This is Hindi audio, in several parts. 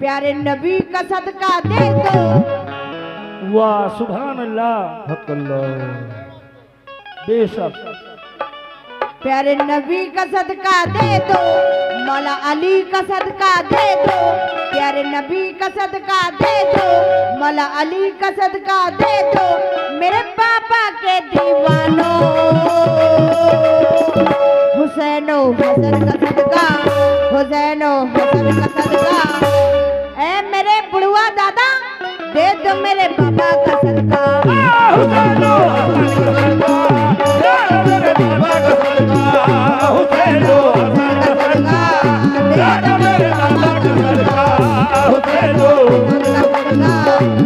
प्यारे नबी का सदका दे दो। वाह सुभान अल्लाह हक अल्लाह। बेशक। प्यारे नबी का सदका दे दो, मौला अली का सदका दे दो। प्यारे नबी का सदका दे दो, मौला अली का सदका दे दो। मेरे पापा के दीवानों, हुसैनो हसन का सदका, हुसैनो हसन का सदका। ए मेरे बुढ़वा दादा दे दो मेरे पापा का सदका। हुसैनो हसन का सदका, मेरे बाबा का सदका। हुसैनो हसन का सदका, मेरे बाबा का सदका। हुसैनो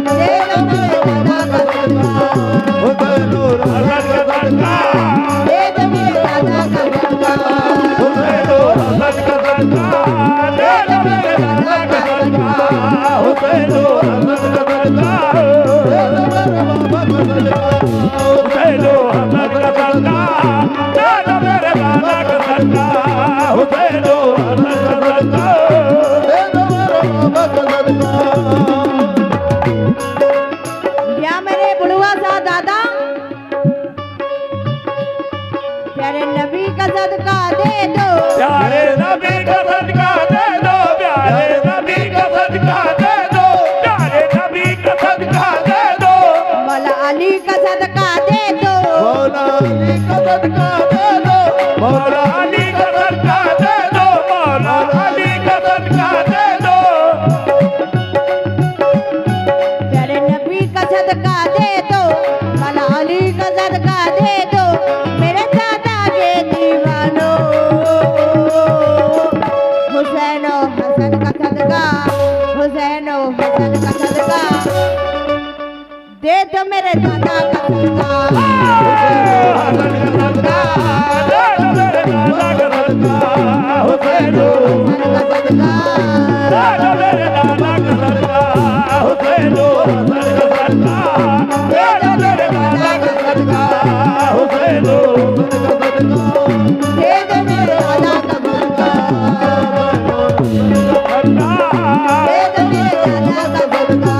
दे दो मेरे दादा का सदका। हुसैनो हसन का सदका, दे दो मेरे दादा का सदका। हुसैनो हसन का सदका, मेरे बाबा का सदका। हुसैनो हसन का सदका, हुसैनो हसन का सदका, मेरे बाबा का सदका। हुसैनो हसन का सदका। या मेरे बुढ़वा सा दादा प्यारे नबी का सदका दे दो। प्यारे नबी का सदका दे दो, प्यारे नबी का सदका दे दो, प्यारे नबी का सदका दे दो। मौला अली का सदका दे दो, मौला अली का सदका दे दो। मौला अली का सदका दे दो, मौला अली का सदका दे दो। प्यारे नबी का सदका दे दो, मौला अली का सदका दे दो। मेरे दादा के दीवानों, हुसैनो हसन का सदका, हुसैनो हसन का सदका। दे दो मेरे दादा का सदका। हसन का सदका, मेरे बाबा का सदका। हुसैनो हसन का सदका, मेरे दादा का सदका। हुसैनो हसन का सदका, मेरे बाबा का सदका। हुसैनो दे दो मेरे दादा का सदका। दे दो मेरे दादा का सदका।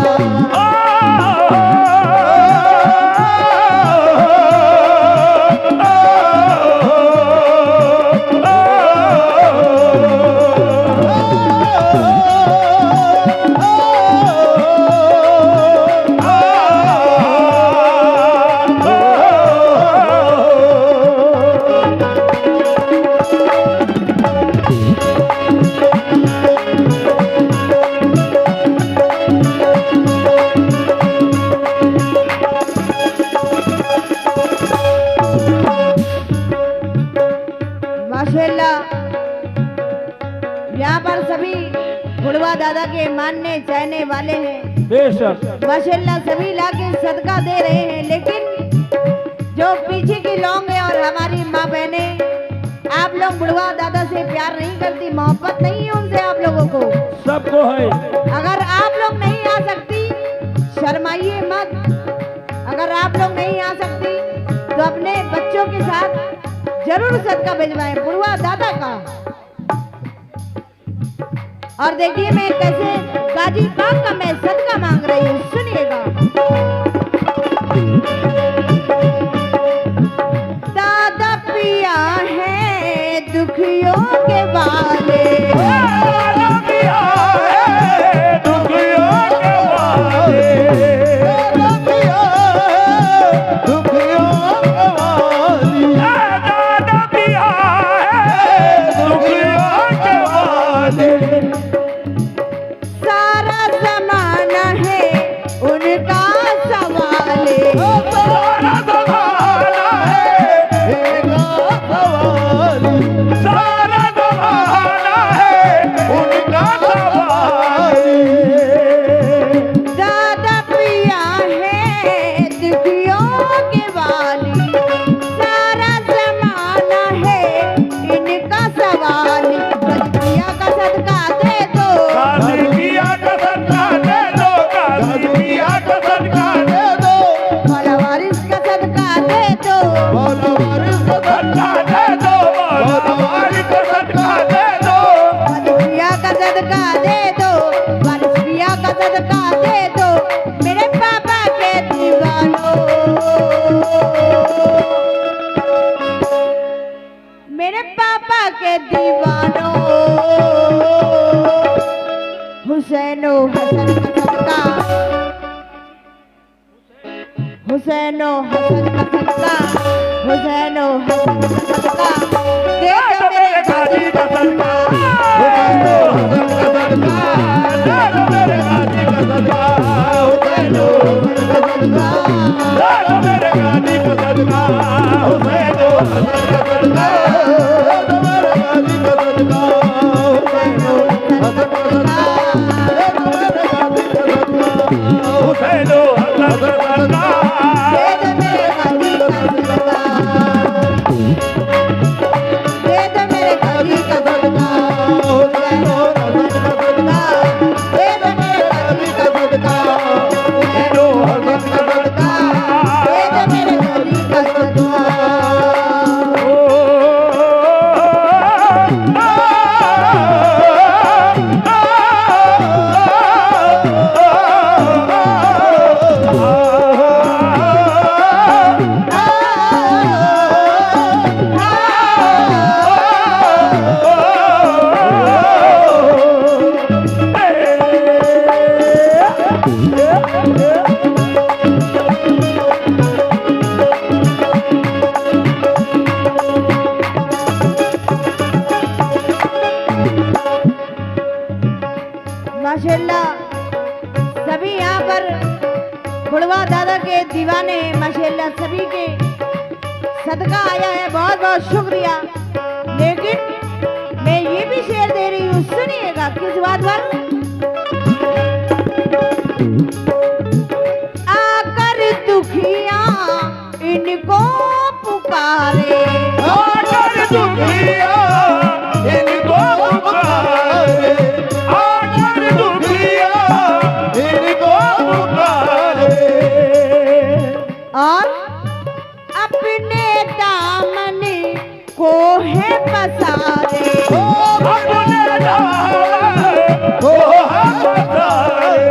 माशाल्लाह, यहाँ पर सभी बुढ़वा दादा के मानने चाहने वाले हैं। बेशक। माशाल्लाह सभी लाके सदका दे रहे हैं, लेकिन जो पीछे की लोग हैं और हमारी माँ बहने, आप लोग बुढ़वा दादा से प्यार नहीं करती, मोहब्बत नहीं है उनसे आप लोगों को। सबको है। अगर आप लोग नहीं आ सकती शर्माइए मत। अगर आप लोग नहीं आ सकती तो अपने बच्चों के साथ जरूर सदका भिजवाएं बुढ़वा दादा का। और देखिए मैं कैसे गाजी पाक का मैं सदका मांग रही हूँ, सुनिएगा। दादा पिया है दुखियों के वाले, दादा पिया है दुखियों के वाले। दादा पिया दुखियों के वाली। दादा पिया है दुखियों के वाले। सारा जमाना है हुसैनो हसन का सदका, हुसैनो हसन का सदका, हुसैनो हसन का सदका, दे दो मेरे गाजी का सदका, हुसैनो हसन का सदका, दे दो मेरे गाजी का सदका, हुसैनो हसन का सदका, दे दो मेरे गाजी का सदका, हुसैनो हसन का सदका, दे दो मेरे गाजी का सदका, हुसैनो हसन का सदका, दे दो मेरे गाजी का सदका, हुसैनो हसन का सदका, दे दो मेरे गाजी का सदका, दे दो मेरे गाजी का सदका, हुसैनो हसन का सदका, दे दो मेरे गाजी का सदका, हुसैनो हसन का सदका, दे दो मेरे गाजी का सदका। माशाल्लाह सभी यहाँ पर बुढ़वा दादा के दीवाने हैं। माशाल्लाह सभी के सदका आया है, बहुत बहुत शुक्रिया। लेकिन मैं ये भी शेर दे रही हूँ, सुनिएगा किस बात पर। आकर दुखिया इनको पुकारे, आकर दुखिया इनको पुकारे, आकर दुखिया इनको पुकारे, और अपने दामन को है पसारे, अपने दामन को हम तारे,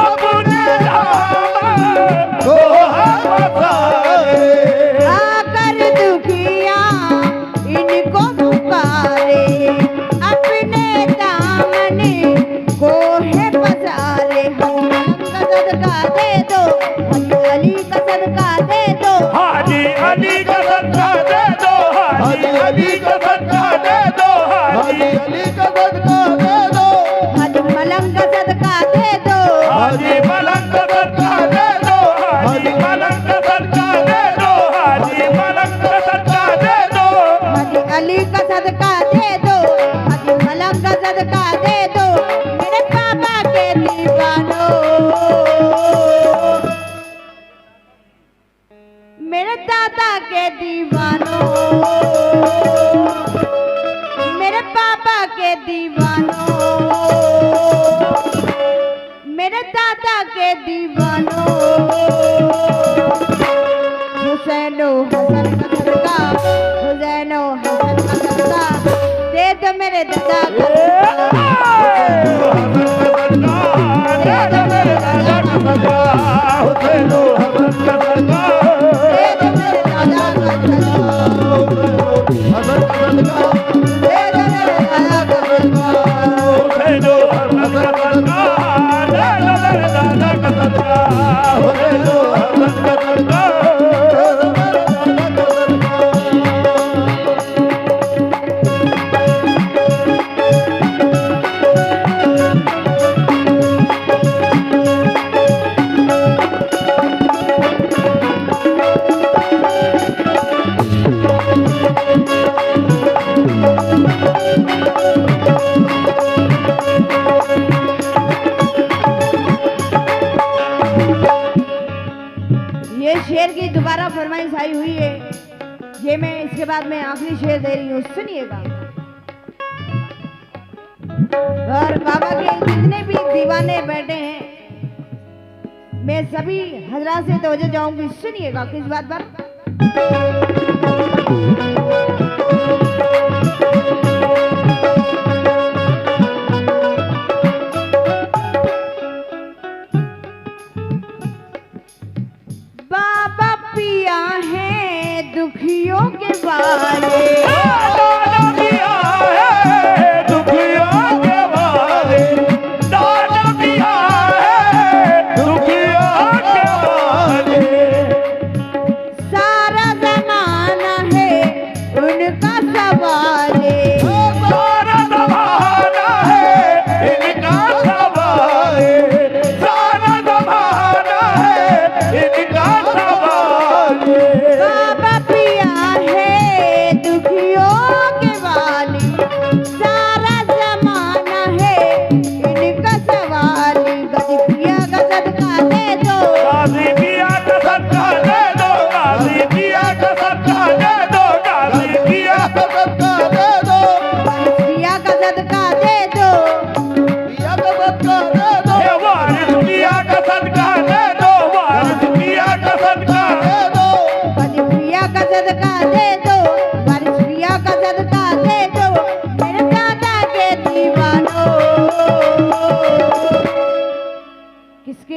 अपने दामन को हम तारे, आकर दुखिया इनको पुकारे, अपने दामन को है पसारे। हाजी अली का सदका दे दो, हाजी अली का सदका दे दो, हाजी हाजी अली का सदका दे दो, हाजी मलंग का सदका दे दो, हाजी मलंग का सदका दे दो, हाजी मलंग का सदका दे दो, हाजी मलंग का सदका दे दो, हाजी अली का सदका दे दो, हाजी मलंग का सदका दे दो। मेरे पापा के दीवानों, मेरे दादा के दीवानों, मेरे पापा के दीवानों, मेरे दादा के दीवानों, हुसैनो हसन का सदका, हुसैनो हसन का सदका, दे दो मेरे दादा का सदका, दे दो मेरे दादा का सदका, हुसैनो हसन का सदका, दे दो मेरे दादा का सदका, हसन का सदका, दे दो मेरे दादा का सदका। हुसैनो हसन का सदका, दे दो मेरे दादा का सदका, हुसैनो हसन का सदका। ये शेर की दोबारा फरमाइश आई हुई है, ये मैं इसके बाद में आखिरी शेर दे रही हूँ, सुनिएगा। और बाबा के जितने भी दीवाने बैठे हैं, मैं सभी हजरात से तवज्जो चाहूंगी, सुनिएगा किस बात पर। बाबा पिया है दुखियों के वाले, दादा पिया है दुखियों के वाले,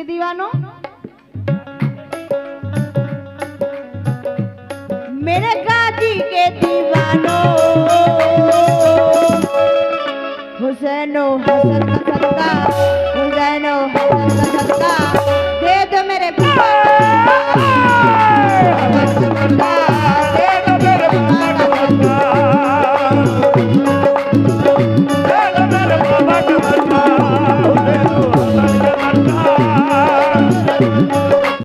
के दीवानों, मेरे गाजी के दीवानों, हुसैनो हसन का सदका